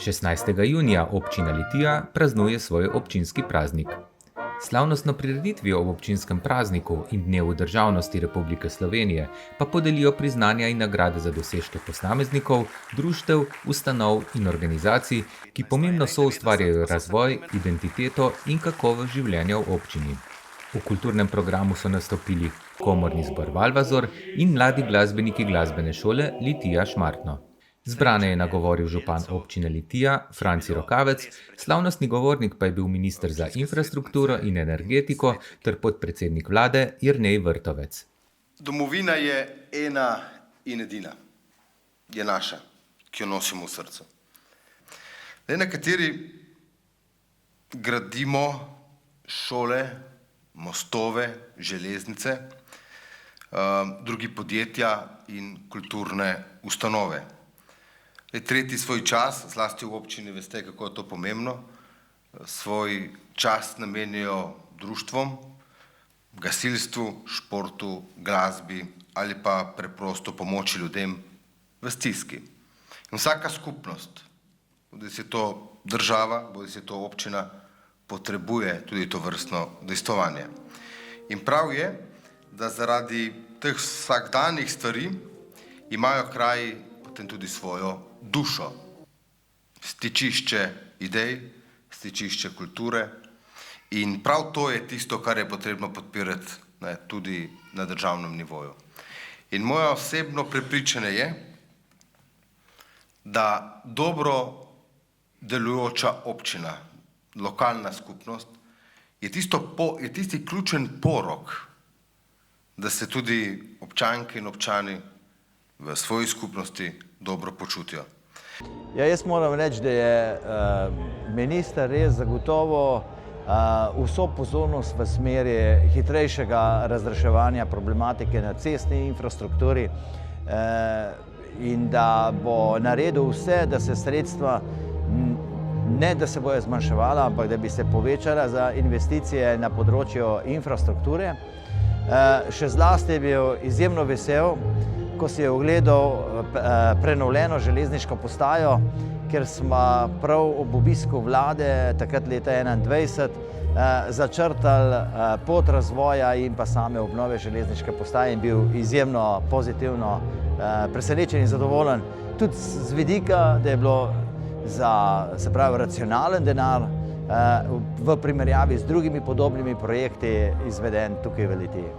16. junija občina Litija praznuje svoj občinski praznik. Slavnostno prireditvijo ob občinskem prazniku in dnevu državnosti Republike Slovenije pa podelijo priznanja in nagrade za dosežke posameznikov, društev, ustanov in organizacij, ki pomembno soustvarjajo razvoj, identiteto in kakovost življenja v občini. V kulturnem programu so nastopili komorni zbor Valvazor in mladi glasbeniki glasbene šole Litija Šmartno. Zbrane je nagovoril župan občine Litija, Franci Rokavec, slavnostni govornik pa je bil minister za infrastrukturo in energetiko ter podpredsednik vlade Jernej Vrtovec. Domovina je ena in edina, je naša, ki jo nosimo v srcu. Na kateri gradimo šole, mostove, železnice, drugi podjetja in kulturne ustanove. Tretji svoj čas, zlasti v občini veste, kako je to pomembno, svoj čas namenijo društvom, gasilstvu, športu, glasbi ali pa preprosto pomoči ljudem v stiski. In vsaka skupnost, bodi si to država, bodi si to občina, potrebuje tudi to vrstno dejstvovanje. In prav je, da zaradi teh vsakdanjih stvari imajo kraji potem tudi svojo dušo, stičišče idej, stičišče kulture in prav to je tisto, kar je potrebno podpirati tudi na državnem nivoju. In moje osebno prepričanje je, da dobro delujoča občina, lokalna skupnost, je tisti ključen porok, da se tudi občanke in občani v svoji skupnosti dobro počutijo. Ja, jaz moram reči, da je minister res zagotovo vso pozornost v smeri hitrejšega razreševanja problematike na cestni infrastrukturi in da bo naredil vse, da se sredstva ne da se bojo zmanjševala, ampak da bi se povečala za investicije na področju infrastrukture. Še zlasti je bil izjemno vesel, ko si je ogledal prenovljeno železniško postajo, ker smo prav ob obisku vlade, takrat leta 2021, začrtali pot razvoja in pa same obnove železniške postaje in bil izjemno pozitivno presenečen in zadovoljen. Tudi z vidika, da je bilo za, se pravi, racionalen denar v primerjavi z drugimi podobnimi projekti izveden tukaj v Litiji.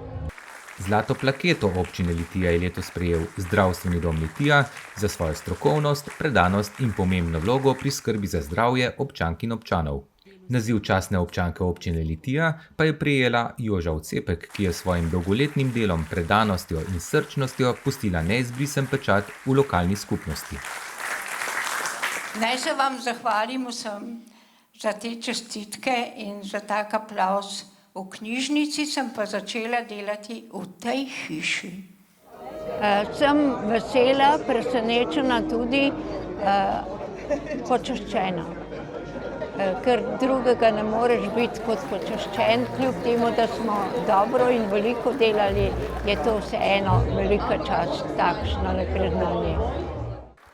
Zlato plaketo občine Litija je letos prejel Zdravstveni dom Litija za svojo strokovnost, predanost in pomembno vlogo pri skrbi za zdravje občank in občanov. Naziv častne občanke občine Litija pa je prejela Joža Vcepek, ki je s svojim dolgoletnim delom, predanostjo in srčnostjo pustila neizbrisen pečat v lokalni skupnosti. Naj se vam zahvalim vsem za te čestitke in za tak aplavz. V knjižnici sem pa začela delati v tej hiši. Sem vesela, presenečena tudi počaščena. Ker drugega ne moreš biti kot počaščen, kljub temu, da smo dobro in veliko delali, je to vseeno velika čast, takšno priznanje.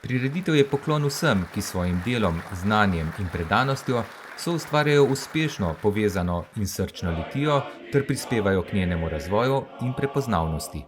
Prireditev je poklon vsem, ki svojim delom, znanjem in predanostjo soustvarjajo uspešno, povezano in srčno Litijo ter prispevajo k njenemu razvoju in prepoznavnosti.